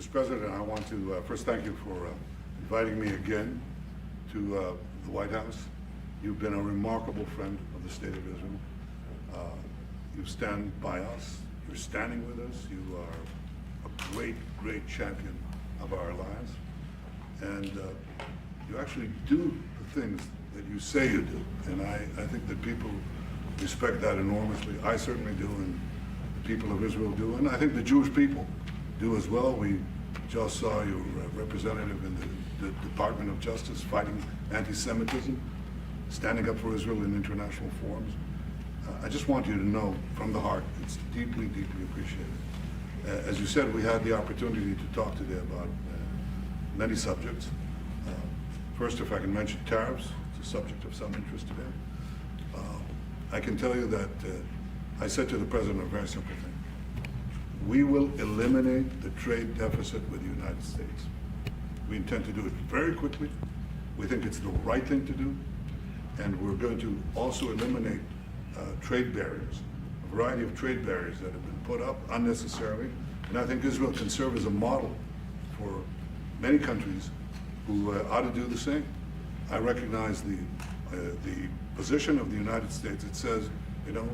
Mr. President, I want to first thank you for inviting me again to the White House. You've been a remarkable friend of the State of Israel. You stand by us. You're standing with us. You are a great, great champion of our alliance. And you actually do the things that you say you do. And I think that people respect that enormously. I certainly do, and the people of Israel do. And I think the Jewish people do as well. We just saw your representative in the Department of Justice fighting anti-Semitism, standing up for Israel in international forums. I just want you to know from the heart, it's deeply, deeply appreciated. As you said, we had the opportunity to talk today about many subjects. First, if I can mention tariffs, it's a subject of some interest today. I can tell you that I said to the President a very simple thing. We will eliminate the trade deficit with the United States. We intend to do it very quickly. We think it's the right thing to do. And we're going to also eliminate trade barriers, a variety of trade barriers that have been put up unnecessarily. And I think Israel can serve as a model for many countries who ought to do the same. I recognize the position of the United States. It says, you know,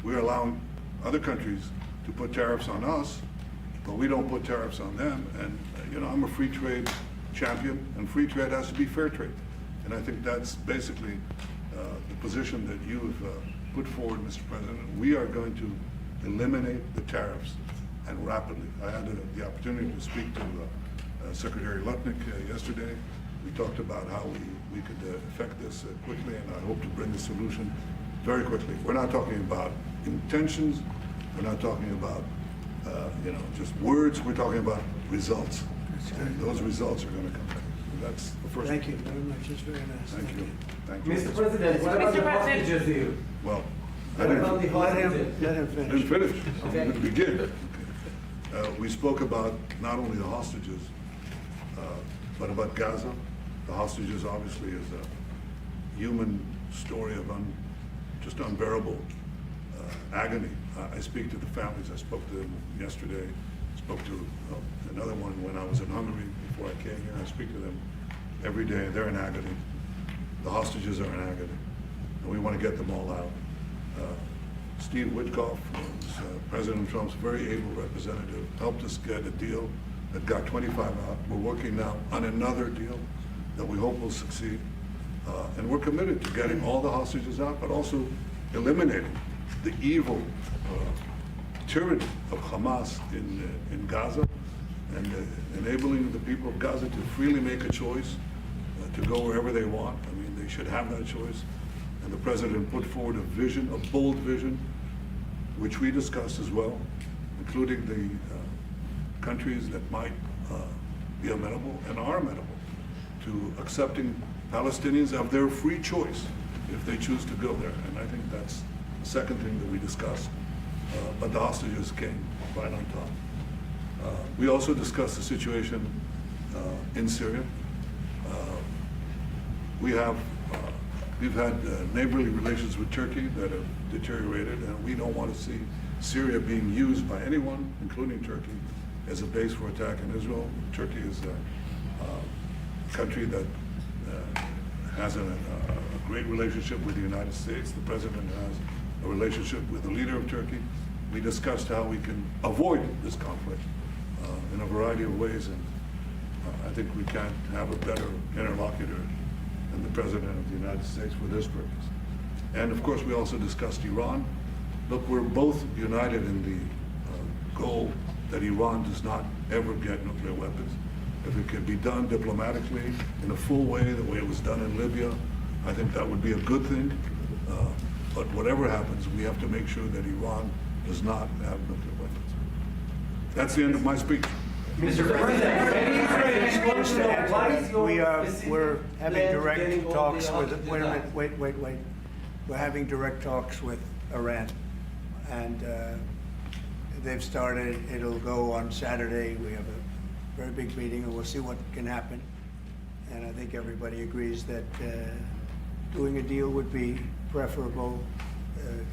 we're allowing other countries to put tariffs on us, but we don't put tariffs on them. And you know, I'm a free trade champion, and free trade has to be fair trade. And I think that's basically the position that you have put forward, Mr. President. We are going to eliminate the tariffs, and rapidly. I had the opportunity to speak to Secretary Lutnick yesterday. We talked about how we could effect this quickly, and I hope to bring the solution very quickly. We're not talking about intentions. We're not talking about you know, just words. We're talking about results. And those results are going to come. That's the first. Thank you very much. It's very nice. Thank you. Thank you. Mr. President, what about the hostages here? Well, I What didn't, about the hostages? Let him I didn't finish. finish. I'm going to begin. We spoke about not only the hostages, but about Gaza. The hostages obviously is a human story of just unbearable agony. I speak to the families. I spoke to them yesterday. Spoke to another one when I was in Hungary before I came here. I speak to them every day. They're in agony. The hostages are in agony, and we want to get them all out. Steve Witkoff was President Trump's very able representative, helped us get a deal that got 25 out. We're working now on another deal that we hope will succeed. And we're committed to getting all the hostages out, but also eliminating the evil tyranny of Hamas in Gaza, and enabling the people of Gaza to freely make a choice to go wherever they want. I mean, they should have that choice. And the President put forward a vision, a bold vision, which we discussed as well, including the countries that might be amenable and are amenable to accepting Palestinians of their free choice if they choose to go there. And I think that's the second thing that we discussed. But the hostages came right on top. We also discussed the situation in Syria. We've had neighborly relations with Turkey that have deteriorated, and we don't want to see Syria being used by anyone, including Turkey, as a base for attack in Israel. Turkey is a country that has a great relationship with the United States. The President has a relationship with the leader of Turkey. We discussed how we can avoid this conflict in a variety of ways, and I think we can't have a better interlocutor than the President of the United States for this purpose. And of course, we also discussed Iran. Look, we're both united in the goal that Iran does not ever get nuclear weapons. If it can be done diplomatically in a full way, the way it was done in Libya, I think that would be a good thing. But whatever happens, we have to make sure that Iran does not have nuclear weapons. That's the end of my speech. Mr. President, can you explain to me what is your specific We're having plan to direct getting all talks the with, hostages wait a out? minute, wait. We're having direct talks with Iran. And they've started, it'll go on Saturday. We have a very big meeting, and we'll see what can happen. And I think everybody agrees that doing a deal would be preferable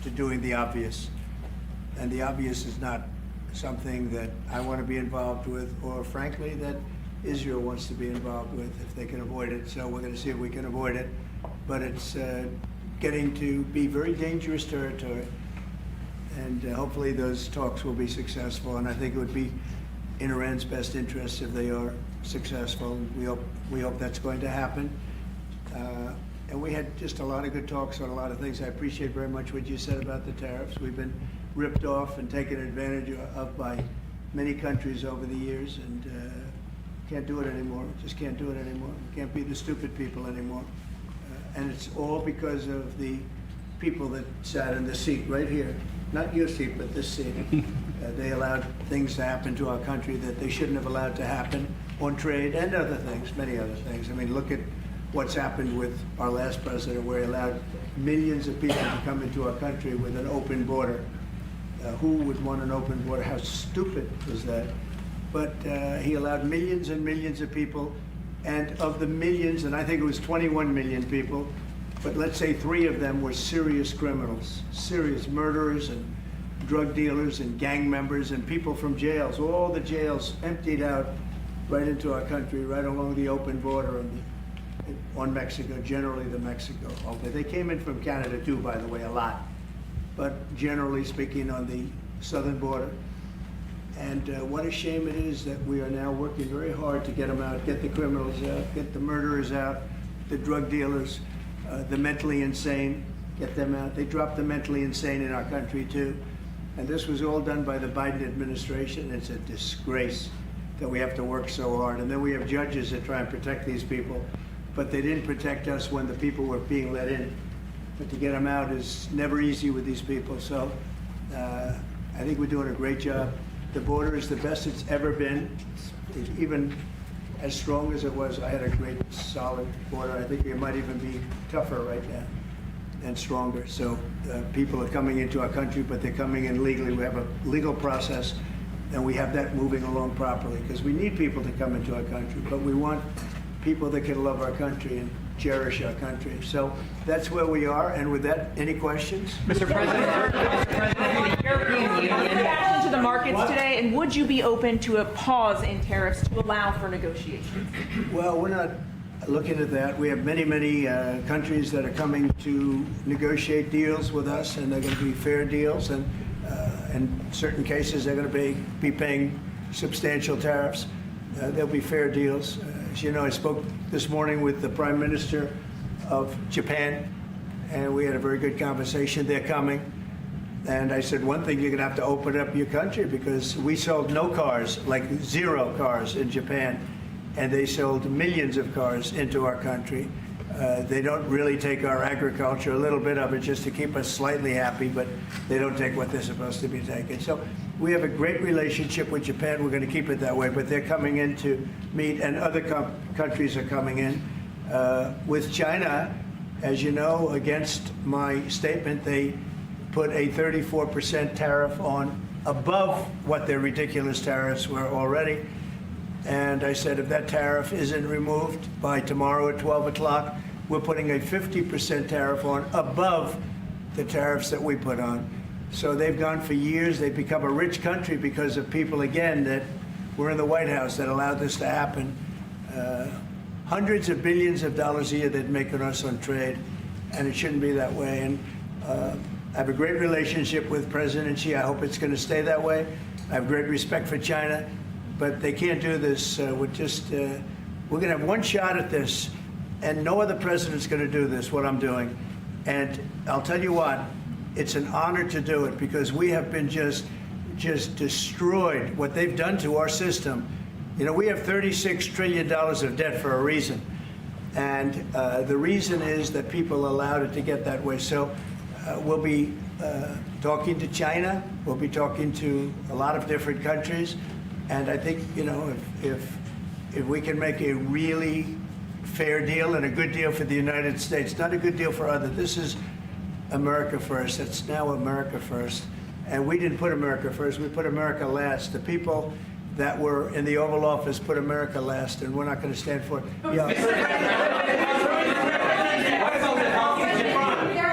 to doing the obvious. And the obvious is not something that I want to be involved with, or frankly, that Israel wants to be involved with if they can avoid it. So we're going to see if we can avoid it. But it's getting to be very dangerous territory. And hopefully those talks will be successful. And I think it would be in Iran's best interest if they are successful. We hope that's going to happen. And we had just a lot of good talks on a lot of things. I appreciate very much what you said about the tariffs. We've been ripped off and taken advantage of by many countries over the years, and can't do it anymore. Just can't do it anymore. Can't be the stupid people anymore. And it's all because of the people that sat in the seat right here. Not your seat, but this seat. They allowed things to happen to our country that they shouldn't have allowed to happen on trade and other things, many other things. I mean, look at what's happened with our last president, where he allowed millions of people to come into our country with an open border. Who would want an open border? How stupid was that? But he allowed millions and millions of people, and of the millions, and I think it was 21 million people, but let's say 3 of them were serious criminals, serious murderers and drug dealers and gang members and people from jails. All the jails emptied out right into our country, right along the open border on Mexico, generally the Mexico. Okay, they came in from Canada too, by the way, a lot. But generally speaking, on the southern border. And what a shame it is that we are now working very hard to get them out, get the criminals out, get the murderers out, the drug dealers, the mentally insane, get them out. They dropped the mentally insane in our country too. And this was all done by the Biden administration. It's a disgrace that we have to work so hard. And then we have judges that try and protect these people, but they didn't protect us when the people were being let in. But to get them out is never easy with these people. So I think we're doing a great job. The border is the best it's ever been. It's even as strong as it was. I had a great, solid border. I think it might even be tougher right now and stronger. So people are coming into our country, but they're coming in legally. We have a legal process, and we have that moving along properly, because we need people to come into our country, but we want people that can love our country and cherish our country. So that's where we are. And with that, any questions? Mr. President, the European Union reaction to the markets today, and would you be open to a pause in tariffs to allow for negotiations? Well, we're not looking at that. We have many, many countries that are coming to negotiate deals with us, and they're going to be fair deals. And in certain cases, they're going to be paying substantial tariffs. There'll be fair deals. As you know, I spoke this morning with the Prime Minister of Japan, and we had a very good conversation. They're coming. And I said, one thing, you're going to have to open up your country, because we sold no cars, like 0 cars in Japan, and they sold millions of cars into our country. They don't really take our agriculture, a little bit of it just to keep us slightly happy, but they don't take what they're supposed to be taking. So we have a great relationship with Japan. We're going to keep it that way, but they're coming in to meet, and other countries are coming in. With China, as you know, against my statement, they put a 34% tariff on above what their ridiculous tariffs were already. And I said, if that tariff isn't removed by tomorrow at 12 o'clock, we're putting a 50% tariff on above the tariffs that we put on. So they've gone for years. They've become a rich country because of people, again, that were in the White House that allowed this to happen. Hundreds of billions of dollars a year they'd make on us on trade, and it shouldn't be that way. And I have a great relationship with President Xi. I hope it's going to stay that way. I have great respect for China. But they can't do this. We're going to have one shot at this, and no other president's going to do this, what I'm doing. And I'll tell you what, it's an honor to do it, because we have been just destroyed, what they've done to our system. You know, we have $36 trillion of debt for a reason. And the reason is that people allowed it to get that way. So we'll be talking to China. We'll be talking to a lot of different countries. And I think, you know, if we can make a really fair deal and a good deal for the United States, not a good deal for others. This is America first. It's now America first. And we didn't put America first. We put America last. The people that were in the Oval Office put America last, and we're not going to stand for it. Yeah.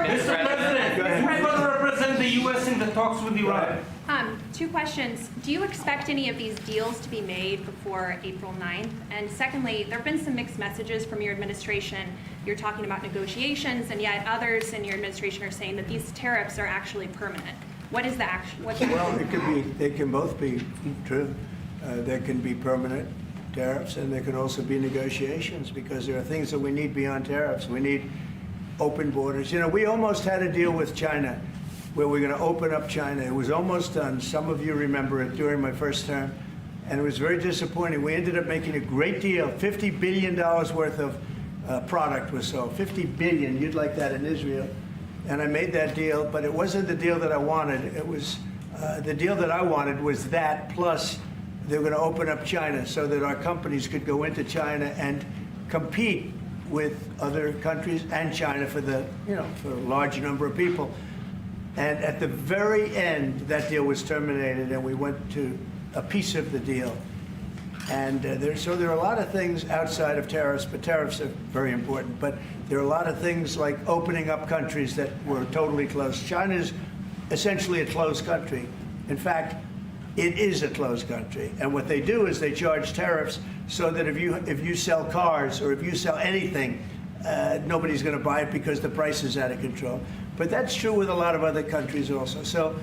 Mr. President, who's going to represent the U.S. in the talks with Iran? Two 2 questions. Do you expect any of these deals to be made before April 9th? And secondly, there have been some mixed messages from your administration. You're talking about negotiations, and yet others in your administration are saying that these tariffs are actually permanent. What is the action? Well, they can both be true. There can be permanent tariffs, and there can also be negotiations, because there are things that we need beyond tariffs. We need open borders. You know, we almost had a deal with China where we're going to open up China. It was almost done. Some of you remember it during my first term, and it was very disappointing. We ended up making a great deal. $50 billion worth of product was sold. $50 billion. You'd like that in Israel. And I made that deal, but it wasn't the deal that I wanted. It was the deal that I wanted was that, plus they're going to open up China so that our companies could go into China and compete with other countries and China for the, for a large number of people. And at the very end, that deal was terminated, and we went to a piece of the deal. And there are a lot of things outside of tariffs, but tariffs are very important. But there are a lot of things like opening up countries that were totally closed. China's essentially a closed country. In fact, it is a closed country. And what they do is they charge tariffs so that if you sell cars or if you sell anything, nobody's going to buy it because the price is out of control. But that's true with a lot of other countries also. So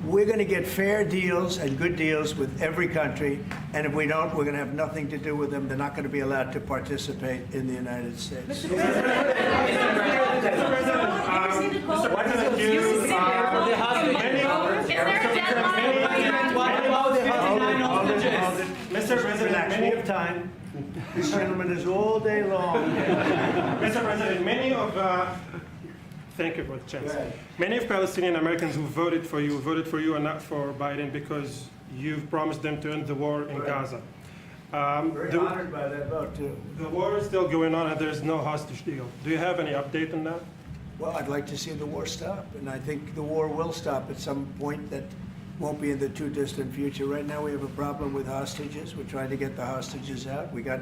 we're going to get fair deals and good deals with every country. And if we don't, we're going to have nothing to do with them. They're not going to be allowed to participate in the United States. What is the view for the hostage? Mr. President, We have time. This gentleman is all day long. Mr. President, thank you for the chance. Many of Palestinian Americans who voted for you and not for Biden because you've promised them to end the war in Gaza. Very honored by that vote, too. The war is still going on and there's no hostage deal. Do you have any update on that? Well, I'd like to see the war stop, and I think the war will stop at some point that won't be in the too distant future. Right now we have a problem with hostages. We're trying to get the hostages out. We got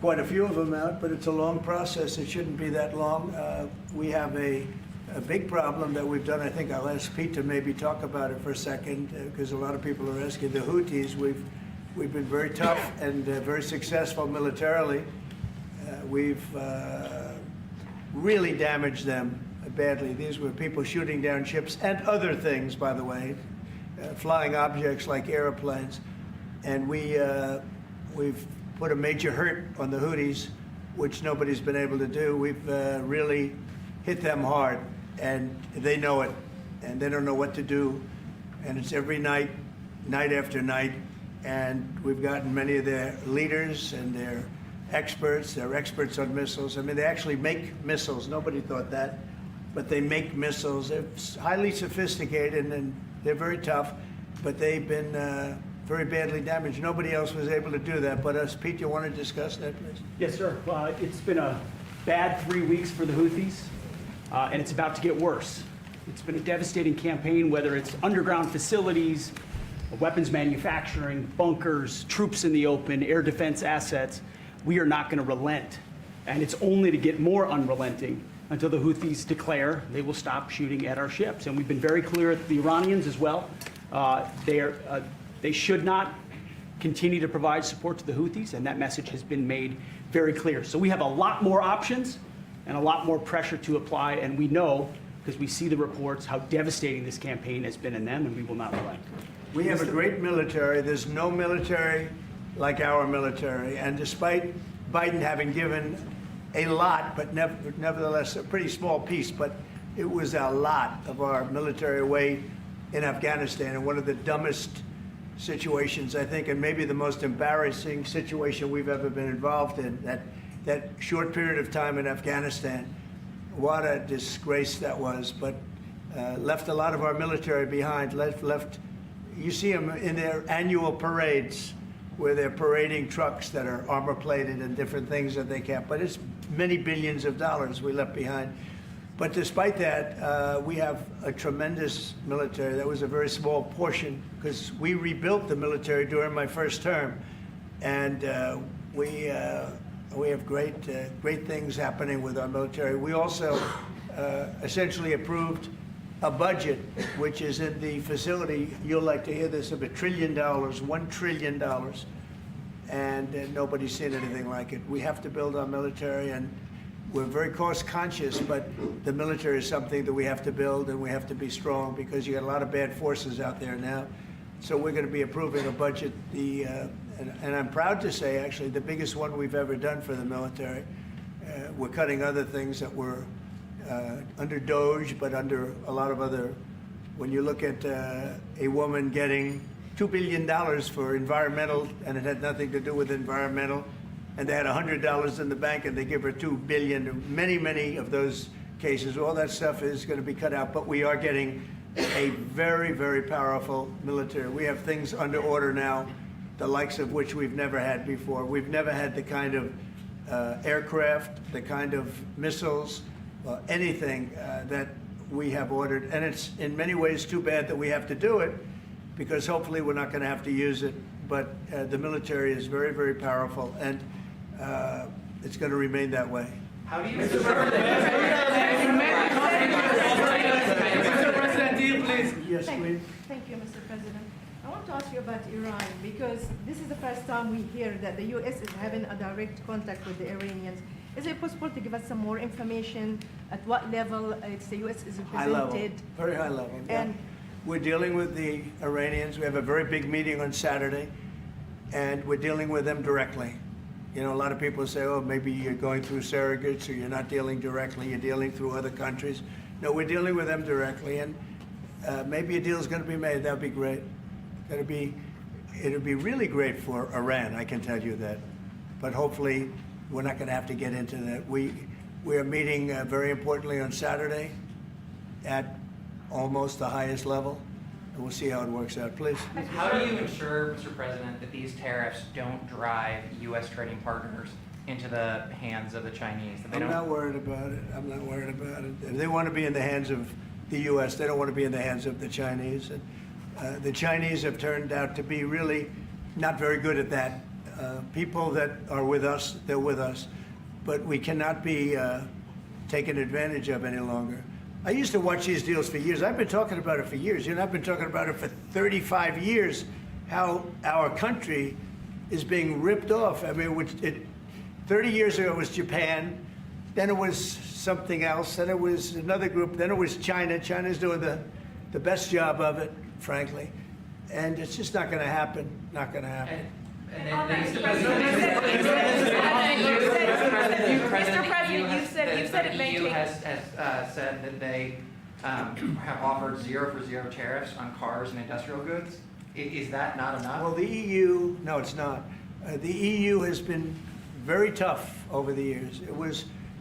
quite a few of them out, but it's a long process. It shouldn't be that long. We have a big problem that we've done. I think I'll ask Pete to maybe talk about it for a second, because a lot of people are asking. The Houthis, we've been very tough and very successful militarily. We've really damaged them badly. These were people shooting down ships and other things, by the way, flying objects like airplanes. And we've put a major hurt on the Houthis, which nobody's been able to do. We've really hit them hard, and they know it, and they don't know what to do. And it's every night, night after night. And we've gotten many of their leaders and their experts. They're experts on missiles. I mean, they actually make missiles. Nobody thought that. But they make missiles. They're highly sophisticated, and they're very tough. But they've been very badly damaged. Nobody else was able to do that but us. Pete, you want to discuss that, please? Yes, sir. It's been a bad 3 weeks for the Houthis, and it's about to get worse. It's been a devastating campaign, whether it's underground facilities, weapons manufacturing, bunkers, troops in the open, air defense assets. We are not going to relent, and it's only to get more unrelenting until the Houthis declare they will stop shooting at our ships. And we've been very clear at the Iranians as well. They should not continue to provide support to the Houthis, and that message has been made very clear. So we have a lot more options and a lot more pressure to apply, and we know, because we see the reports, how devastating this campaign has been in them, and we will not relent. We have a great military. There's no military like our military. And despite Biden having given a lot, but nevertheless a pretty small piece, but it was a lot of our military away in Afghanistan, and one of the dumbest situations, I think, and maybe the most embarrassing situation we've ever been involved in, that short period of time in Afghanistan. What a disgrace that was, but left a lot of our military behind, left you see them in their annual parades where they're parading trucks that are armor-plated and different things that they can't. But it's many billions of dollars we left behind. But despite that, we have a tremendous military. That was a very small portion because we rebuilt the military during my first term. And we have great things happening with our military. We also essentially approved a budget which is in the facility, you'll like to hear this, of $1 trillion, $1 trillion, and nobody's seen anything like it. We have to build our military, and we're very cost conscious, but the military is something that we have to build, and we have to be strong because you got a lot of bad forces out there now. So we're going to be approving a budget, and I'm proud to say, actually, the biggest one we've ever done for the military. We're cutting other things that were under DOGE, but under a lot of other. When you look at a woman getting $2 billion for environmental, and it had nothing to do with environmental, and they had $100 in the bank, and they give her $2 billion. Many of those cases, all that stuff is going to be cut out. But we are getting a very powerful military. We have things under order now, the likes of which we've never had before. We've never had the kind of aircraft, the kind of missiles, anything that we have ordered. And it's in many ways too bad that we have to do it, because hopefully we're not going to have to use it. But the military is very powerful, and it's going to remain that way. How do you... Mr. President, deal, please. Yes, please. Thank you, Mr. President. I want to ask you about Iran, because this is the first time we hear that the U.S. is having a direct contact with the Iranians. Is it possible to give us some more information at what level the U.S. is High level, represented? very high level. Yeah. And We're dealing with the Iranians. We have a very big meeting on Saturday, and we're dealing with them directly. You know, a lot of people say, oh, maybe you're going through surrogates, or you're not dealing directly, you're dealing through other countries. No, we're dealing with them directly, and maybe a deal is going to be made. That would be great. It'll be really great for Iran, I can tell you that. But hopefully, we're not going to have to get into that. We are meeting very importantly on Saturday at almost the highest level, and we'll see how it works out. Please. How do you ensure, Mr. President, that these tariffs don't drive U.S. trading partners into the hands of the Chinese? That they I'm don't... not worried about it. I'm not worried about it. If they want to be in the hands of the U.S., they don't want to be in the hands of the Chinese. And the Chinese have turned out to be really not very good at that. People that are with us, they're with us. But we cannot be taken advantage of any longer. I used to watch these deals for years. I've been talking about it for years. You know, I've been talking about it for 35 years, how our country is being ripped off. I mean, 30 years ago it was Japan, then it was something else, then it was another group, then it was China. China's doing the best job of it, frankly. And it's just not going to happen, not going to happen. Mr. President, you said it may The EU take... has said that they have offered 0 for 0 tariffs on cars and industrial goods. Is that not enough? Well, the EU, no, it's not. The EU has been very tough over the years.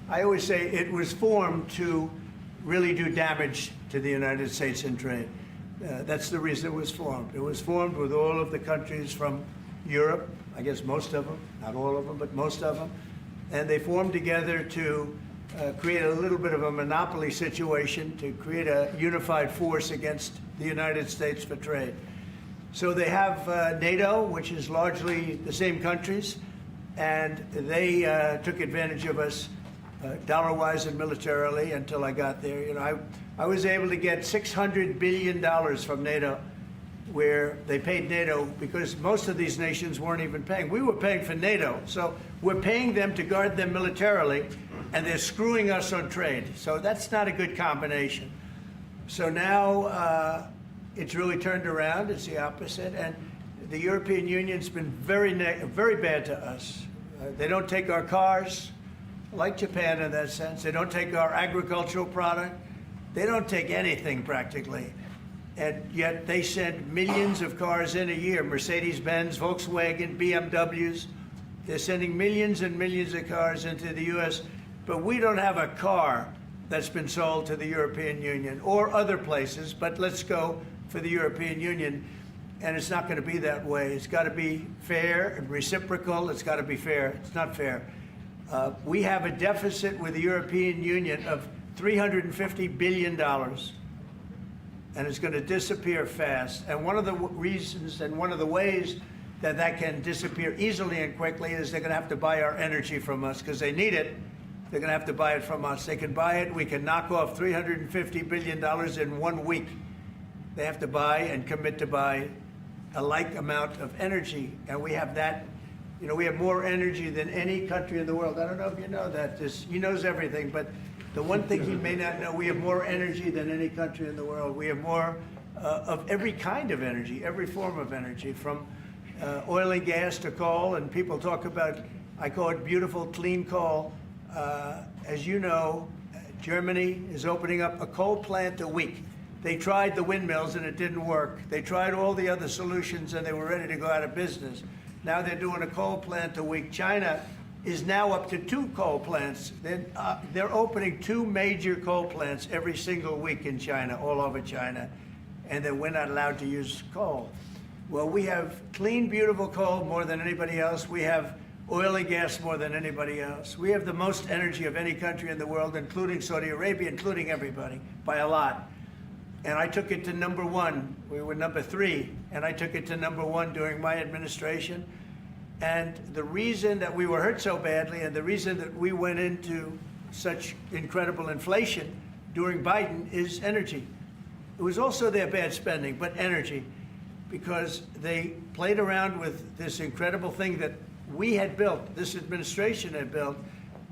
I always say it was formed to really do damage to the United States in trade. That's the reason it was formed. It was formed with all of the countries from Europe, I guess most of them, not all of them, but most of them. And they formed together to create a little bit of a monopoly situation, to create a unified force against the United States for trade. So they have NATO, which is largely the same countries, and they took advantage of us dollar-wise and militarily until I got there. You know, I was able to get $600 billion from NATO, where they paid NATO because most of these nations weren't even paying. We were paying for NATO, so we're paying them to guard them militarily, and they're screwing us on trade. So that's not a good combination. So now it's really turned around. It's the opposite, and the European Union's been very bad to us. They don't take our cars, like Japan in that sense. They don't take our agricultural product. They don't take anything practically. And yet they send millions of cars in a year, Mercedes-Benz, Volkswagen, BMWs. They're sending millions and millions of cars into the U.S., but we don't have a car that's been sold to the European Union or other places, but let's go for the European Union. And it's not going to be that way. It's got to be fair and reciprocal. It's got to be fair. It's not fair. We have a deficit with the European Union of $350 billion. And it's going to disappear fast. And one of the reasons and one of the ways that that can disappear easily and quickly is they're going to have to buy our energy from us because they need it They're going to have to buy it from us. They can buy it. We can knock off $350 billion in 1 week. They have to buy and commit to buy a like amount of energy. And we have that. You know, we have more energy than any country in the world. I don't know if you know that. He knows everything, but the one thing he may not know, we have more energy than any country in the world. We have more of every kind of energy, every form of energy, from oil and gas to coal. And people talk about, I call it beautiful, clean coal. As you know, Germany is opening up a coal plant a week. They tried the windmills and it didn't work. They tried all the other solutions and they were ready to go out of business. Now they're doing a coal plant a week. China is now up to 2 coal plants. They're opening 2 major coal plants every single week in China, all over China. And then we're not allowed to use coal. Well, we have clean, beautiful coal more than anybody else. We have oil and gas more than anybody else. We have the most energy of any country in the world, including Saudi Arabia, including everybody, by a lot. And I took it to number 1. We were number 3, and I took it to number 1 during my administration. And the reason that we were hurt so badly and the reason that we went into such incredible inflation during Biden is energy. It was also their bad spending, but energy, because they played around with this incredible thing that we had built, this administration had built,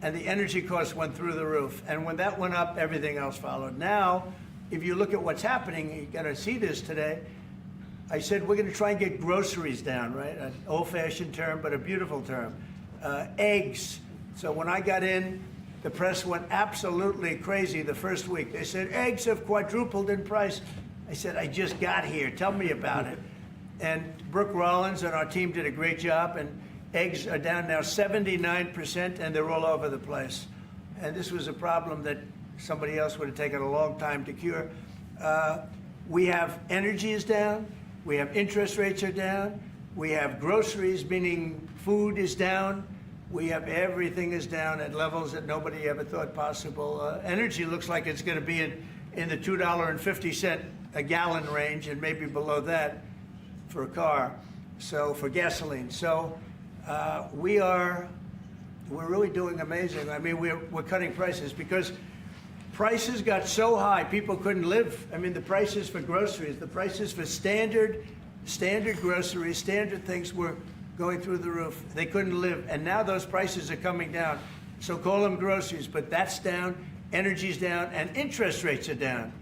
and the energy costs went through the roof. And when that went up, everything else followed. Now, if you look at what's happening, you got to see this today. I said we're going to try and get groceries down, right? An old-fashioned term, but a beautiful term. Eggs. So when I got in, the press went absolutely crazy the first week. They said, eggs have quadrupled in price. I said, I just got here. Tell me about it. And Brooke Rollins and our team did a great job, and eggs are down now 79%, and they're all over the place. And this was a problem that somebody else would have taken a long time to cure. We have energy is down. We have interest rates are down. We have groceries, meaning food is down. We have everything is down at levels that nobody ever thought possible. Energy looks like it's going to be in the $2.50 a gallon range and maybe below that for a car, so for gasoline. So we're really doing amazing. I mean, we're cutting prices because prices got so high, people couldn't live. I mean, the prices for groceries, the prices for standard groceries, standard things were going through the roof. They couldn't live. And now those prices are coming down. So call them groceries, but that's down, energy's down, and interest rates are down.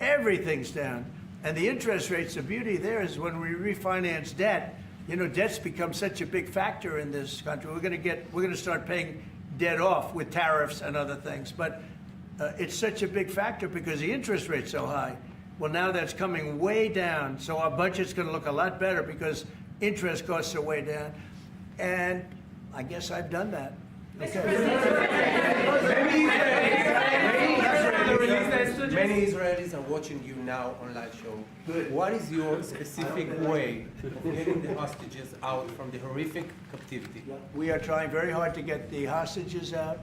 Everything's down. And the interest rates, the beauty there is when we refinance debt, you know, debt's become such a big factor in this country. We're going to start paying debt off with tariffs and other things. But it's such a big factor because the interest rate's so high. Well, now that's coming way down, so our budget's going to look a lot better because interest costs are way down. And I guess I've done that. Many Israelis are watching you now on live show. Good. What is your specific way of getting the hostages out from the horrific captivity? We are trying very hard to get the hostages out.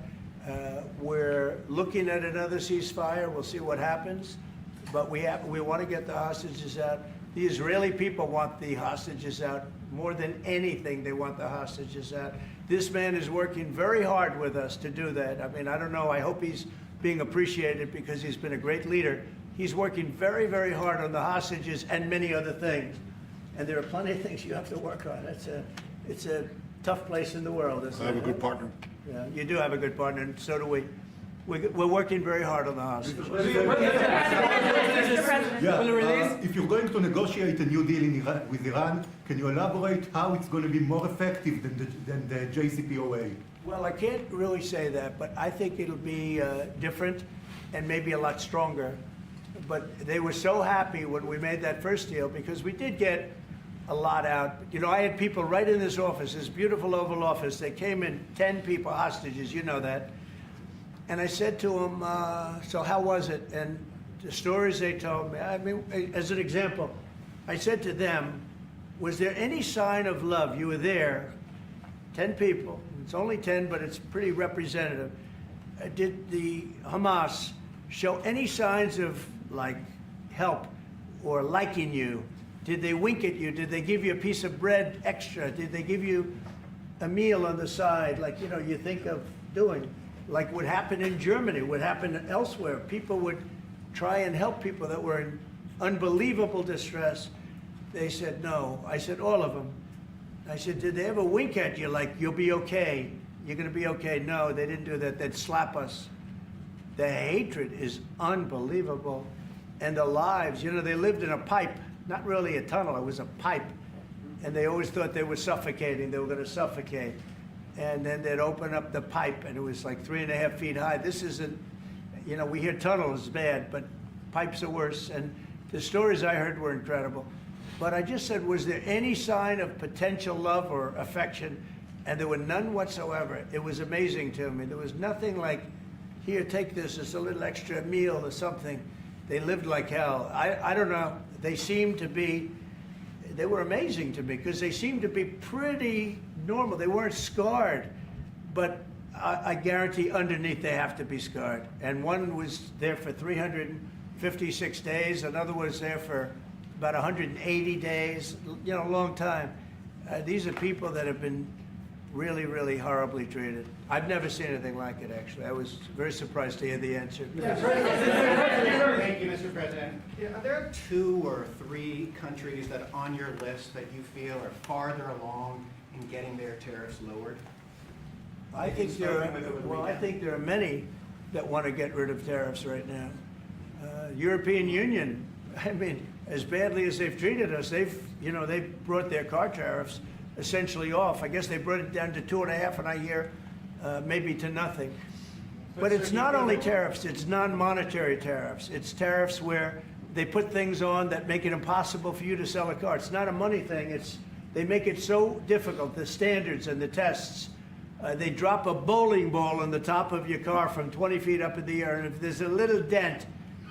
We're looking at another ceasefire. We'll see what happens. But we want to get the hostages out. The Israeli people want the hostages out more than anything. They want the hostages out. This man is working very hard with us to do that. I mean, I don't know. I hope he's being appreciated because he's been a great leader. He's working very, very hard on the hostages and many other things. And there are plenty of things you have to work on. It's a tough place in the world. I have a good partner. Yeah, you do have a good partner, and so do we. We're working very hard on the hostages. If you're going to negotiate a new deal with Iran, can you elaborate how it's going to be more effective than the JCPOA? Well, I can't really say that, but I think it'll be different and maybe a lot stronger. But they were so happy when we made that first deal because we did get a lot out. You know, I had people right in this office, this beautiful Oval Office. They came in, 10 people, hostages, you know that. And I said to them, so how was it? And the stories they told me, I mean, as an example, I said to them, was there any sign of love? You were there, 10 people. It's only 10, but it's pretty representative. Did the Hamas show any signs of, like, help or liking you? Did they wink at you? Did they give you a piece of bread extra? Did they give you a meal on the side, like, you know, you think of doing? like what happened in Germany, what happened elsewhere. People would try and help people that were in unbelievable distress. They said no. I said, all of them. I said, did they ever wink at you like, you'll be okay? You're going to be okay? No, they didn't do that. They'd slap us. The hatred is unbelievable. And the lives, you know, they lived in a pipe, not really a tunnel, it was a pipe. And they always thought they were suffocating, they were going to suffocate. And then they'd open up the pipe, and it was like 3.5 feet high. This isn't, you know, we hear tunnels is bad, but pipes are worse. And the stories I heard were incredible. But I just said, was there any sign of potential love or affection? And there were none whatsoever. It was amazing to me. There was nothing like, here, take this, it's a little extra meal or something. They lived like hell. I don't know. They seemed to be, they were amazing to me because they seemed to be pretty normal. They weren't scarred, but I guarantee underneath they have to be scarred. And one was there for 356 days. Another was there for about 180 days, you know, a long time. These are people that have been really, really horribly treated. I've never seen anything like it, actually. I was very surprised to hear the answer. Thank you, Mr. President. Are there 2 or 3 countries that are on your list that you feel are farther along in getting their tariffs lowered? I think there are many that want to get rid of tariffs right now. European Union, I mean, as badly as they've treated us, they've brought their car tariffs essentially off. I guess they brought it down to 2.5, and I hear maybe to nothing. But it's not only tariffs, it's non-monetary tariffs. It's tariffs where they put things on that make it impossible for you to sell a car. It's not a money thing. They make it so difficult, the standards and the tests. They drop a bowling ball on the top of your car from 20 feet up in the air, and if there's a little dent,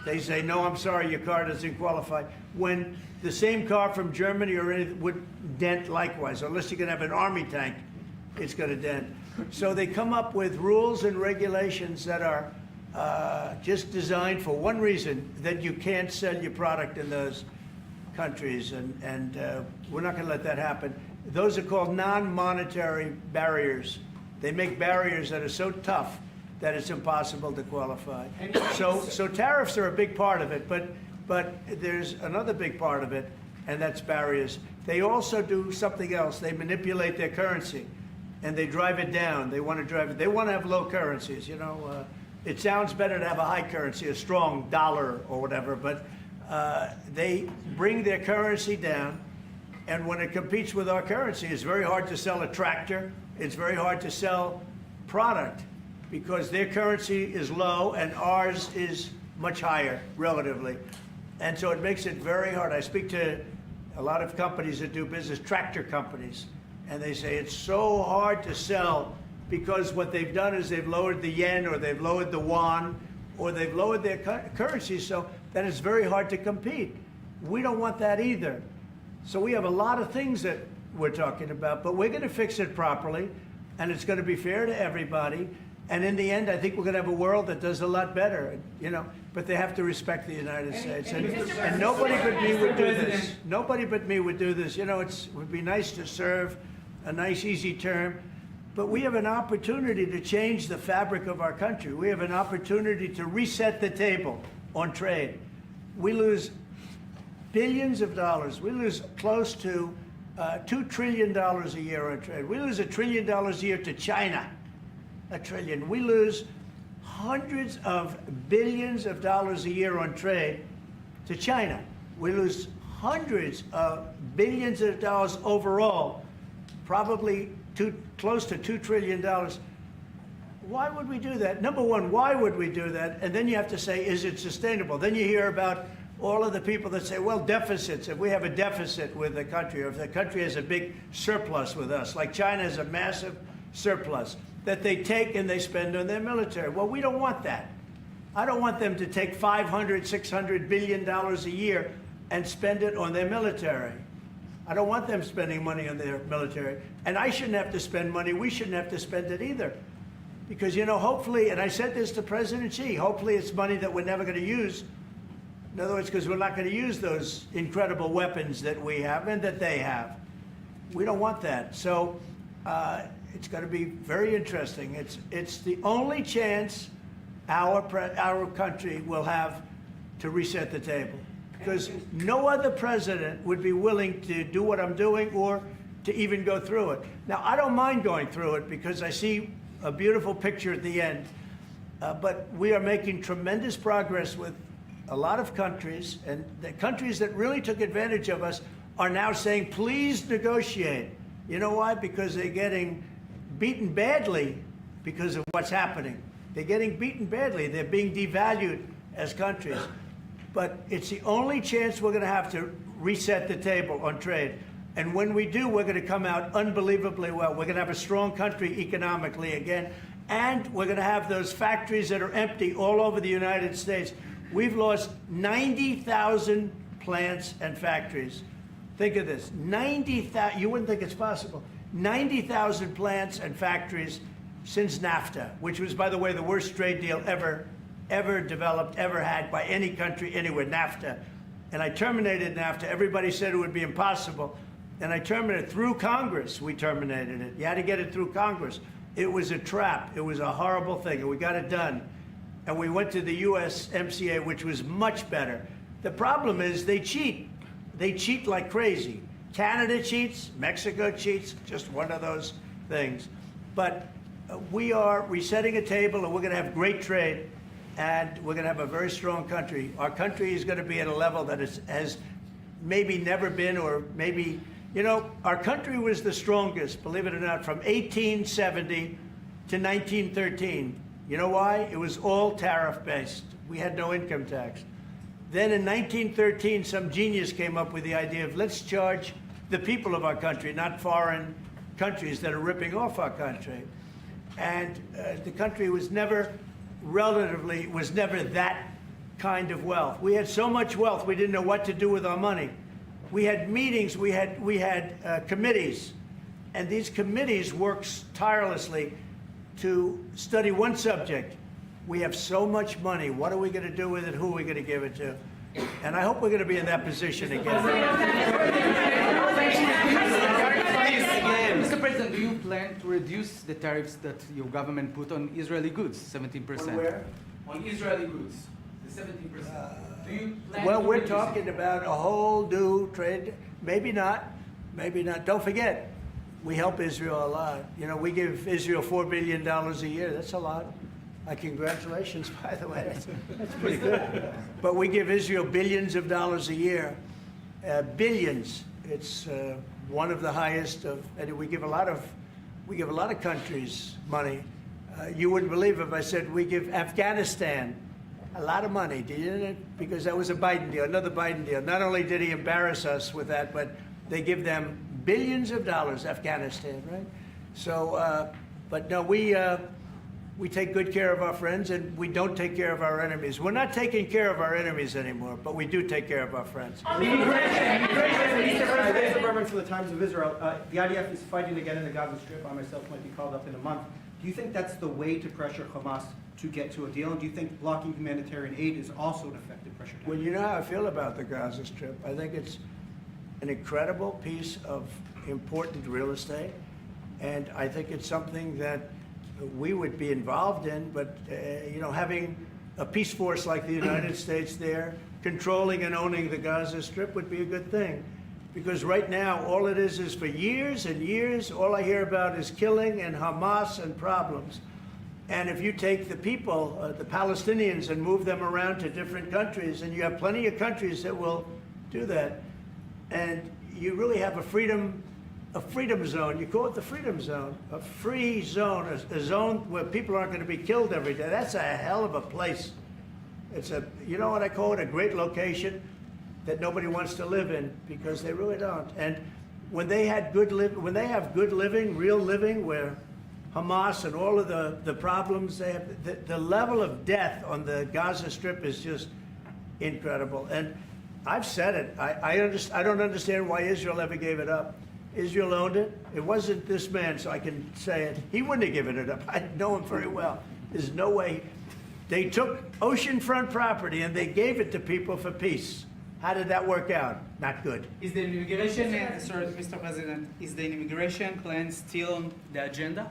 they say, no, I'm sorry, your car doesn't qualify. When the same car from Germany or anything would dent likewise, unless you're going to have an army tank, it's going to dent. So they come up with rules and regulations that are just designed for one reason, that you can't sell your product in those countries, and we're not going to let that happen. Those are called non-monetary barriers. They make barriers that are so tough that it's impossible to qualify. So tariffs are a big part of it, but there's another big part of it, and that's barriers. They also do something else. They manipulate their currency, and they drive it down. They want to have low currencies, you know. It sounds better to have a high currency, a strong dollar or whatever, but they bring their currency down, and when it competes with our currency, it's very hard to sell a tractor. It's very hard to sell product because their currency is low and ours is much higher relatively. And so it makes it very hard. I speak to a lot of companies that do business, tractor companies, and they say it's so hard to sell because what they've done is they've lowered the yen or they've lowered the yuan or they've lowered their currency, so that it's very hard to compete. We don't want that either. So we have a lot of things that we're talking about, but we're going to fix it properly, and it's going to be fair to everybody. And in the end, I think we're going to have a world that does a lot better, you know, but they have to respect the United States. And nobody but me would do this. Nobody but me would do this. You know, it would be nice to serve, a nice, easy term, but we have an opportunity to change the fabric of our country. We have an opportunity to reset the table on trade. We lose billions of dollars. We lose close to $2 trillion a year on trade. We lose $1 trillion a year to China. $1 trillion. We lose hundreds of billions of dollars a year on trade to China. We lose hundreds of billions of dollars overall, probably close to $2 trillion. Why would we do that? Number one, why would we do that? And then you have to say, is it sustainable? Then you hear about all of the people that say, well, deficits. If we have a deficit with the country, or if the country has a big surplus with us, like China has a massive surplus, that they take and they spend on their military. Well, we don't want that. I don't want them to take $500, $600 billion a year and spend it on their military. I don't want them spending money on their military. And I shouldn't have to spend money. We shouldn't have to spend it either. Because, you know, hopefully, and I said this to President Xi, hopefully it's money that we're never going to use. In other words, because we're not going to use those incredible weapons that we have and that they have. We don't want that. So It's going to be very interesting. It's the only chance our country will have to reset the table, because no other president would be willing to do what I'm doing or to even go through it. Now, I don't mind going through it because I see a beautiful picture at the end, but we are making tremendous progress with a lot of countries, and the countries that really took advantage of us are now saying, please negotiate. You know why? Because they're getting beaten badly because of what's happening. They're getting beaten badly. They're being devalued as countries. But it's the only chance we're going to have to reset the table on trade. And when we do, we're going to come out unbelievably well. We're going to have a strong country economically again. And we're going to have those factories that are empty all over the United States. We've lost 90,000 plants and factories. Think of this, 90,000, you wouldn't think it's possible. 90,000 plants and factories since NAFTA, which was, by the way, the worst trade deal ever developed, ever had by any country anywhere, NAFTA. And I terminated NAFTA. Everybody said it would be impossible. And I terminated it through Congress. We terminated it. You had to get it through Congress. It was a trap. It was a horrible thing. And we got it done. And we went to the USMCA, which was much better. The problem is they cheat. They cheat like crazy. Canada cheats, Mexico cheats, just one of those things. But we are resetting a table, and we're going to have great trade, and we're going to have a very strong country. Our country is going to be at a level that has maybe never been, or maybe, you know, our country was the strongest, believe it or not, from 1870 to 1913. You know why? It was all tariff-based. We had no income tax. Then in 1913, some genius came up with the idea of let's charge the people of our country, not foreign countries that are ripping off our country. And the country was never that kind of wealth. We had so much wealth, we didn't know what to do with our money. We had meetings, we had committees, and these committees worked tirelessly to study one subject. We have so much money. What are we going to do with it? Who are we going to give it to? And I hope we're going to be in that position again. Mr. President, do you plan to reduce the tariffs that your government put on Israeli goods, 17%? On where? On Israeli goods, the 17%. Do you plan Well, to we're reduce talking it? about a whole new trade. Maybe not. Maybe not. Don't forget, we help Israel a lot. You know, we give Israel $4 billion a year. That's a lot. Congratulations, by the way. That's pretty good. But we give Israel billions of dollars a year. Billions. It's one of the highest of, and we give a lot of countries money. You wouldn't believe if I said we give Afghanistan a lot of money, didn't it? Because that was a Biden deal, another Biden deal. Not only did he embarrass us with that, but they give them billions of dollars, Afghanistan, right? So, but no, we take good care of our friends, and we don't take care of our enemies. We're not taking care of our enemies anymore, but we do take care of our friends. Mr. Berman for the Times of Israel. The IDF is fighting again in the Gaza Strip. I myself might be called up in a month. Do you think that's the way to pressure Hamas to get to a deal? And do you think blocking humanitarian aid is also an effective pressure tactic? Well, you know how I feel about the Gaza Strip. I think it's an incredible piece of important real estate, and I think it's something that we would be involved in, but you know, having a peace force like the United States there, controlling and owning the Gaza Strip would be a good thing. Because right now, all it is for years and years, all I hear about is killing and Hamas and problems. And if you take the people, the Palestinians, and move them around to different countries, and you have plenty of countries that will do that, and you really have a freedom zone. You call it the freedom zone, a free zone, a zone where people aren't going to be killed every day. That's a hell of a place. It's a, you know what I call it, a great location that nobody wants to live in, because they really don't. And when they have good living, real living, where Hamas and all of the problems they have, the level of death on the Gaza Strip is just incredible. And I've said it. I don't understand why Israel ever gave it up. Israel owned it. It wasn't this man, so I can say it. He wouldn't have given it up. I know him very well. There's no way. They took oceanfront property and they gave it to people for peace. How did that work out? Not good. Is the immigration, sorry, Mr. President, is the immigration plan still on the agenda?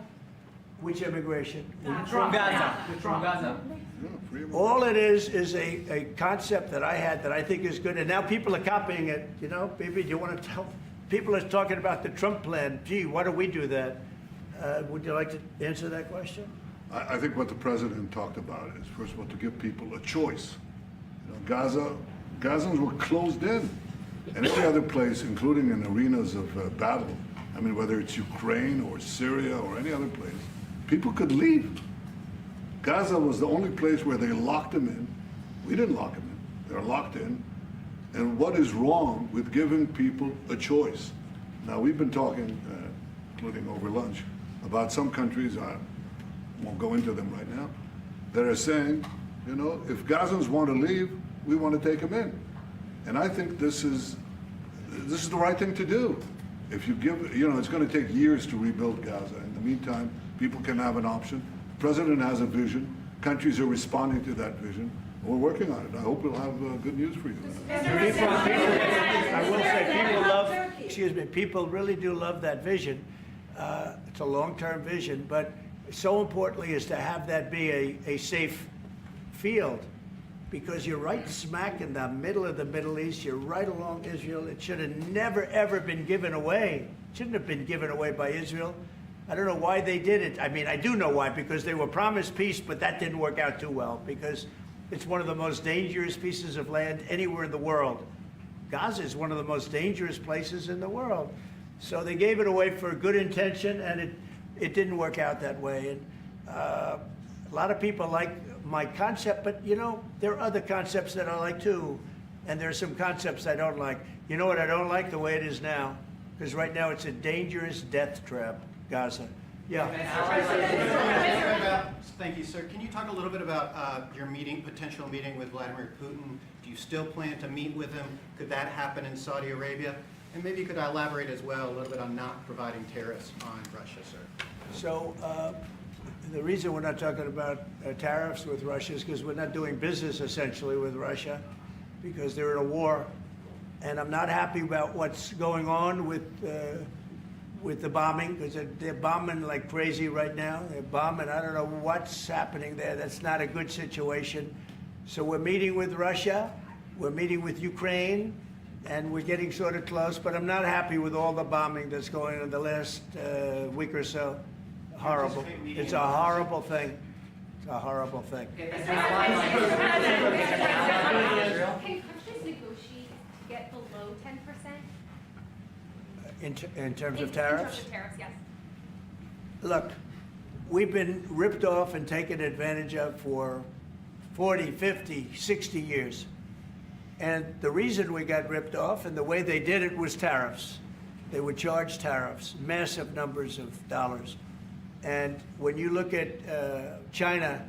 Which immigration? From Gaza. From Gaza. Yeah, free of- All it is a concept that I had that I think is good, and now people are copying it. You know, baby, do you want to tell? People are talking about the Trump plan. Gee, why don't we do that? Would you like to answer that question? I think what the president talked about is, first of all, to give people a choice. You know, Gazans were closed in, and every other place, including in arenas of battle, I mean, whether it's Ukraine or Syria or any other place, people could leave. Gaza was the only place where they locked them in. We didn't lock them in. They're locked in. And what is wrong with giving people a choice? Now, we've been talking, including over lunch, about some countries, I won't go into them right now, that are saying, you know, if Gazans want to leave, we want to take them in. And I think this is the right thing to do. If you give, you know, it's going to take years to rebuild Gaza. In the meantime, people can have an option. The president has a vision. Countries are responding to that vision. We're working on it. I hope we'll have good news for you. I will say people love, excuse me, people really do love that vision. It's a long-term vision, but so importantly is to have that be a safe field, because you're right smack in the middle of the Middle East. You're right along Israel. It should have never, ever been given away. It shouldn't have been given away by Israel. I don't know why they did it. I mean, I do know why, because they were promised peace, but that didn't work out too well, because it's one of the most dangerous pieces of land anywhere in the world. Gaza is one of the most dangerous places in the world. So they gave it away for good intention, and it didn't work out that way. And a lot of people like my concept, but you know, there are other concepts that I like too. And there are some concepts I don't like. You know what I don't like? The way it is now. Because right now it's a dangerous death trap, Gaza. Yeah. Thank you, sir. Can you talk a little bit about your potential meeting with Vladimir Putin? Do you still plan to meet with him? Could that happen in Saudi Arabia? And maybe you could elaborate as well a little bit on not providing tariffs on Russia, sir. So the reason we're not talking about tariffs with Russia is because we're not doing business essentially with Russia, because they're in a war. And I'm not happy about what's going on with the bombing, because they're bombing like crazy right now. They're bombing. I don't know what's happening there. That's not a good situation. So we're meeting with Russia. We're meeting with Ukraine. And we're getting sort of close. But I'm not happy with all the bombing that's going on the last week or so. Horrible. It's a horrible thing. It's a horrible thing. Can countries negotiate to get below 10%? In terms of In terms tariffs? of tariffs, yes. Look, we've been ripped off and taken advantage of for 40, 50, 60 years. And the reason we got ripped off and the way they did it was tariffs. They would charge tariffs, massive numbers of dollars. And when you look at China,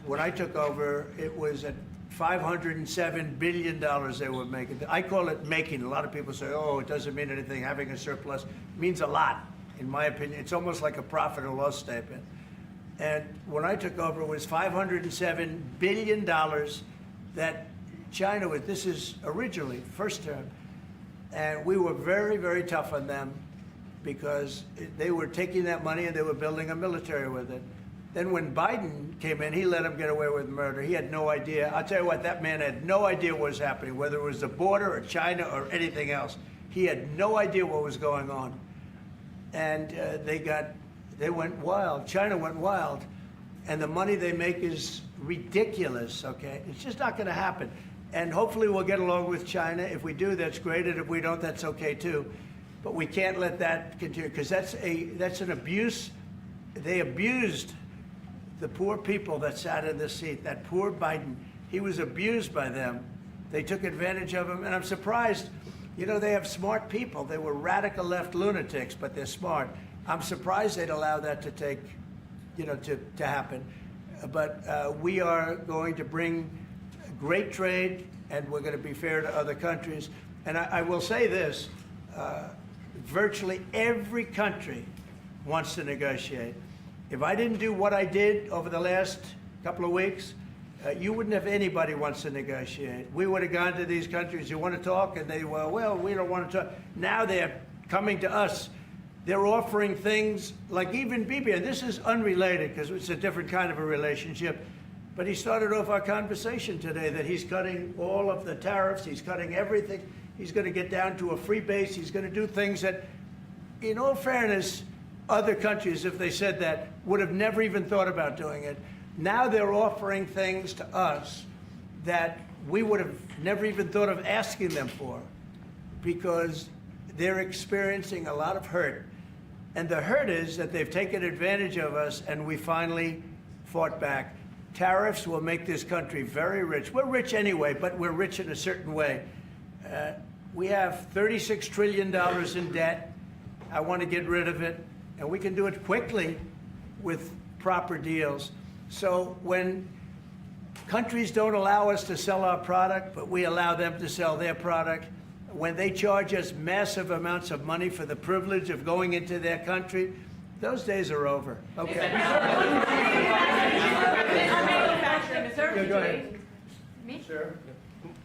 when I took over, it was at $507 billion they were making. I call it making. A lot of people say, oh, it doesn't mean anything. Having a surplus means a lot, in my opinion. It's almost like a profit or loss statement. And when I took over, it was $507 billion that China was, this is originally, first term. And we were very, very tough on them because they were taking that money and they were building a military with it. Then when Biden came in, he let him get away with murder. He had no idea. I'll tell you what, that man had no idea what was happening, whether it was the border or China or anything else. He had no idea what was going on. And they went wild. China went wild. And the money they make is ridiculous, okay? It's just not gonna happen. And hopefully we'll get along with China. If we do, that's great. And if we don't, that's okay too. But we can't let that continue, because that's an abuse. They abused the poor people that sat in this seat. That poor Biden, he was abused by them. They took advantage of him, and I'm surprised. You know, they have smart people. They were radical left lunatics, but they're smart. I'm surprised they'd allow that to take, you know, to happen. But we are going to bring great trade, and we're going to be fair to other countries. And I will say this, virtually every country wants to negotiate. If I didn't do what I did over the last couple of weeks, You wouldn't have anybody wants to negotiate. We would have gone to these countries, you want to talk? And they, well, we don't want to talk. Now they're coming to us. They're offering things like even Bibi, and this is unrelated because it's a different kind of a relationship, but he started off our conversation today that he's cutting all of the tariffs, he's cutting everything. He's going to get down to a free base. He's going to do things that, in all fairness, other countries, if they said that, would have never even thought about doing it. Now they're offering things to us that we would have never even thought of asking them for because they're experiencing a lot of hurt. And the hurt is that they've taken advantage of us and we finally fought back. Tariffs will make this country very rich. We're rich anyway, but we're rich in a certain way. We have $36 trillion in debt. I want to get rid of it. And we can do it quickly with proper deals. So when countries don't allow us to sell our product, but we allow them to sell their product, when they charge us massive amounts of money for the privilege of going into their country, those days are over. Okay. Sir, go ahead. Me? Sir?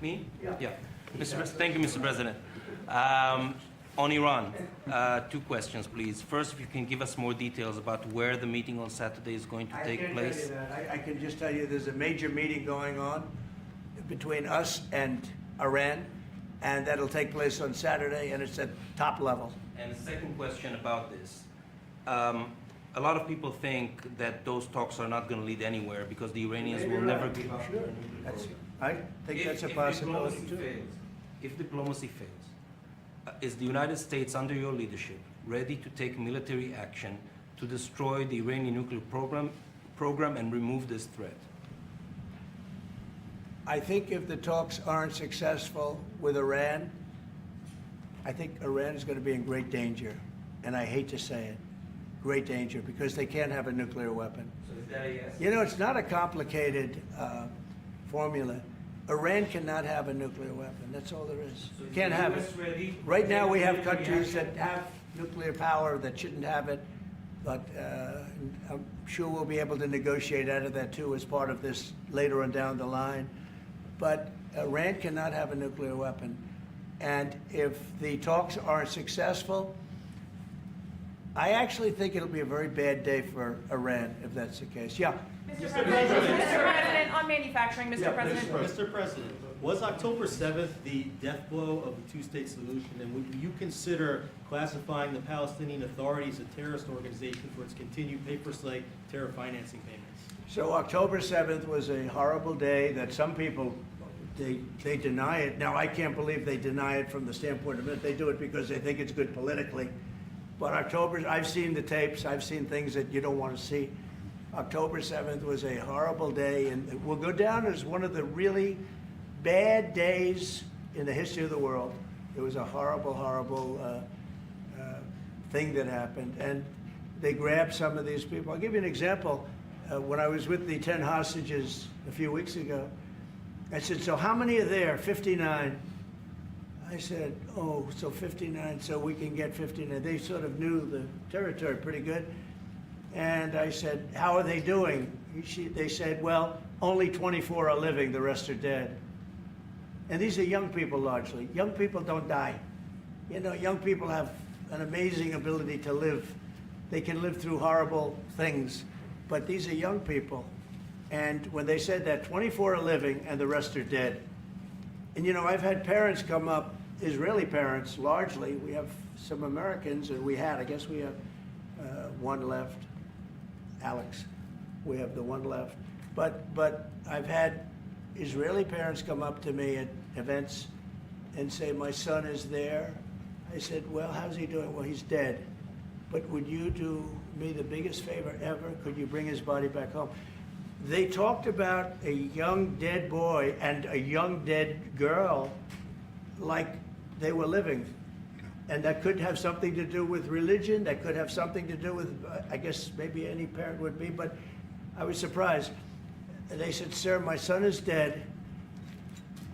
Me? Yeah. Thank you, Mr. President. On Iran, two questions, please. First, if you can give us more details about where the meeting on Saturday is going to take place. Tell you that. I can just tell you there's a major meeting going on between us and Iran, and that'll take place on Saturday, and it's at top level. And the second question about this. A lot of people think that those talks are not going to lead anywhere because the Iranians will never give up their nuclear program. I think that's a possibility too. If diplomacy fails, is the United States, under your leadership, ready to take military action to destroy the Iranian nuclear program and remove this threat? I think if the talks aren't successful with Iran, I think Iran is going to be in great danger. And I hate to say it, great danger, because they can't have a nuclear weapon. So is that a yes? You know, it's not a complicated formula. Iran cannot have a nuclear weapon. That's all there is. So Can't is the have US it. ready? Right now, we have Military countries action? that have nuclear power that shouldn't have it, but I'm sure we'll be able to negotiate out of that too as part of this later on down the line. But Iran cannot have a nuclear weapon. And if the talks aren't successful, I actually think it'll be a very bad day for Iran if that's the case. Yeah. Mr. President, on manufacturing, Mr. President. Mr. President, was October 7th the death blow of the two-state solution, and would you consider classifying the Palestinian Authority as a terrorist organization for its continued pay-for-slay terror financing payments? So October 7th was a horrible day that some people, they deny it. Now, I can't believe they deny it from the standpoint of it. They do it because they think it's good politically. But October, I've seen the tapes. I've seen things that you don't want to see. October 7th was a horrible day, and it will go down as one of the really bad days in the history of the world. It was a horrible, horrible thing that happened. And they grabbed some of these people. I'll give you an example. When I was with the 10 hostages a few weeks ago, I said, so how many are there? 59. I said, oh, so 59, so we can get 59. They sort of knew the territory pretty good. And I said, how are they doing? They said, well, only 24 are living, the rest are dead. And these are young people largely. Young people don't die. You know, young people have an amazing ability to live. They can live through horrible things, but these are young people. And when they said that 24 are living and the rest are dead. And you know, I've had parents come up, Israeli parents largely. We have some Americans, and I guess we have one left. Alex, we have the one left. But I've had Israeli parents come up to me at events and say, my son is there. I said, well, how's he doing? Well, he's dead. But would you do me the biggest favor ever? Could you bring his body back home? They talked about a young dead boy and a young dead girl like they were living. And that could have something to do with religion. That could have something to do with, I guess maybe any parent would be, but I was surprised. They said, sir, my son is dead.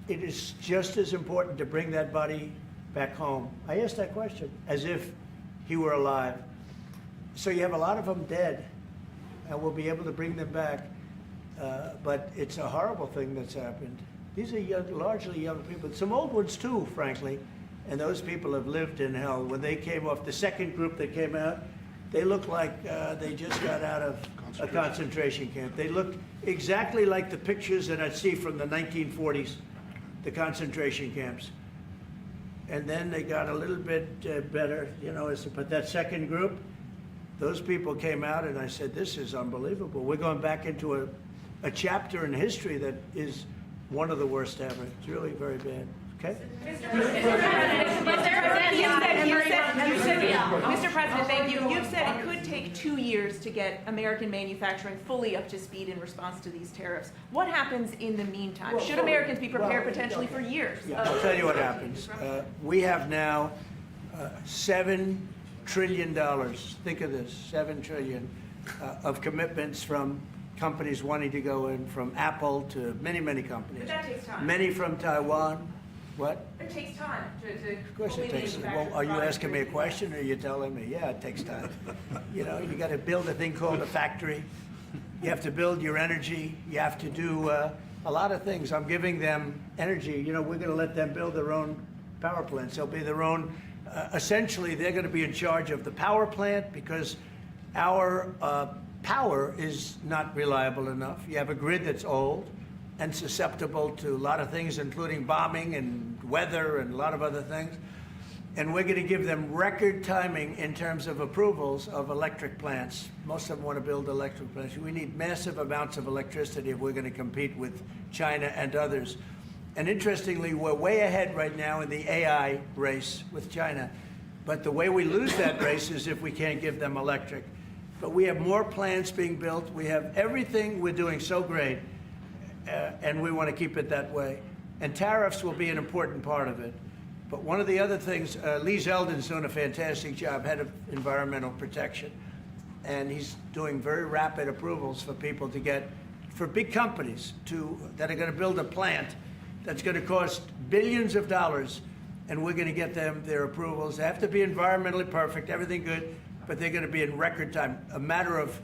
It is just as important to bring that body back home. I asked that question as if he were alive. So you have a lot of them dead, and we'll be able to bring them back. But it's a horrible thing that's happened. These are young, largely young people, some old ones too, frankly, and those people have lived in hell. When they came off, the second group that came out, they looked like they just got out of a concentration camp. They looked exactly like the pictures that I'd see from the 1940s, the concentration camps. And then they got a little bit better, you know, but that second group, those people came out and I said, this is unbelievable. We're going back into a chapter in history that is one of the worst ever. It's really very bad. Okay? Mr. President, thank you. You've said it could take 2 years to get American manufacturing fully up to speed in response to these tariffs. What happens in the meantime? Should Americans be prepared potentially for years? Yeah, I'll tell you what happens. We have now $7 trillion. Think of this, $7 trillion of commitments from companies wanting to go in, from Apple to many, many companies. But that takes time. Many from Taiwan. What? It takes time to Of course fully it takes. manufacture Well, are you products. asking me a question or are you telling me? Yeah, it takes time. You know, you got to build a thing called a factory. You have to build your energy. You have to do a lot of things. I'm giving them energy. You know, we're going to let them build their own power plants. They'll be their own. Essentially, they're going to be in charge of the power plant because our power is not reliable enough. You have a grid that's old and susceptible to a lot of things, including bombing and weather and a lot of other things. And we're going to give them record timing in terms of approvals of electric plants. Most of them want to build electric plants. We need massive amounts of electricity if we're going to compete with China and others. And interestingly, we're way ahead right now in the AI race with China. But the way we lose that race is if we can't give them electric. But we have more plants being built. We have everything. We're doing so great. And we want to keep it that way. And tariffs will be an important part of it. But one of the other things, Lee Zeldin's doing a fantastic job, head of environmental protection. And he's doing very rapid approvals for people to get, for big companies that are going to build a plant that's going to cost billions of dollars. And we're going to get them their approvals. They have to be environmentally perfect, everything good, but they're going to be in record time, a matter of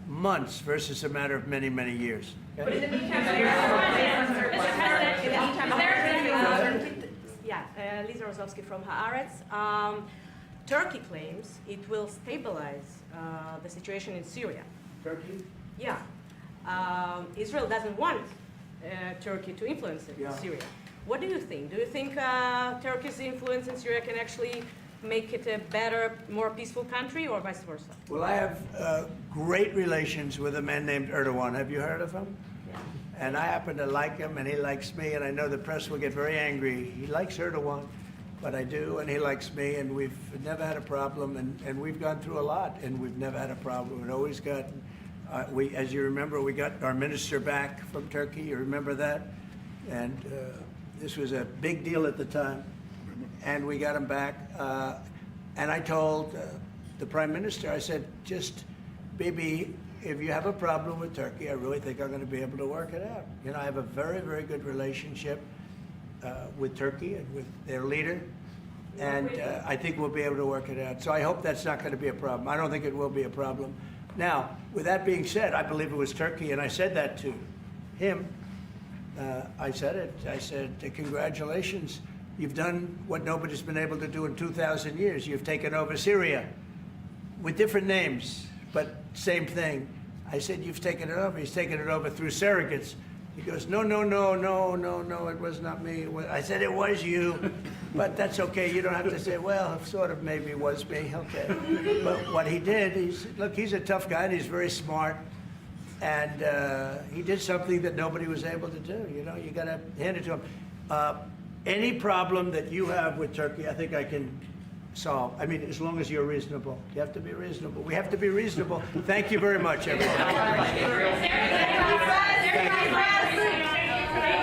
months versus a matter of many, many years. Okay? But in the meantime, Lisa Rozowski from Haaretz. Turkey claims it will stabilize the situation in Syria. Turkey? Yeah. Israel doesn't want Turkey to influence it in Syria. What do you think? Do you think Turkey's influence in Syria can actually make it a better, more peaceful country, or vice versa? Well, I have great relations with a man named Erdogan. Have you heard of him? Yeah. And I happen to like him, and he likes me, and I know the press will get very angry. He likes Erdogan, but I do, and he likes me, and we've never had a problem, and we've gone through a lot, and we've never had a problem. We've always got, as you remember, we got our minister back from Turkey. You remember that? And this was a big deal at the time. And we got him back. And I told the prime minister, I said, just, Bibi, if you have a problem with Turkey, I really think I'm going to be able to work it out. You know, I have a very, very good relationship with Turkey and with their leader. And I think we'll be able to work it out. So I hope that's not going to be a problem. I don't think it will be a problem. Now, with that being said, I believe it was Turkey, and I said that to him. I said it. I said, congratulations. You've done what nobody's been able to do in 2,000 years. You've taken over Syria with different names, but same thing. I said, you've taken it over. He's taken it over through surrogates. He goes, no, it was not me. I said, it was you, but that's okay. You don't have to say, well, sort of maybe it was me, okay. But what he did, look, he's a tough guy, and he's very smart. And he did something that nobody was able to do. You know, you got to hand it to him. Any problem that you have with Turkey, I think I can solve. I mean, as long as you're reasonable. You have to be reasonable. We have to be reasonable. Thank you very much, everybody. Thank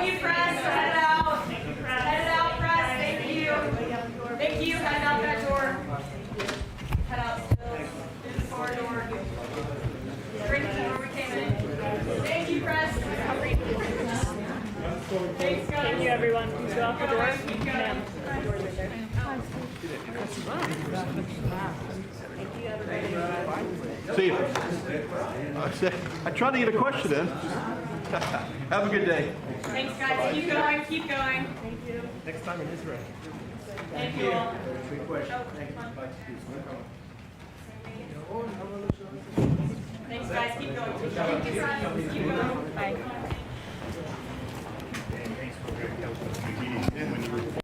you, press. Head out. Head out, press. Thank you. Thank you. Head out that door. Head out still. Through the corridor. Straight to the door we came in. Thank you, press. Thanks, guys. Thank you, everyone. Please go out the door. Ma'am. The doors right there. Thank you, everybody. See, I tried to get a question in. Have a good day. Thanks, guys. Keep going, keep going. Thank you. Next time in Israel. Thank you all. Quick question. Oh, Thank you. Thanks, guys. Keep going. Keep going. Keep going. Bye. Thanks for a very helpful meeting.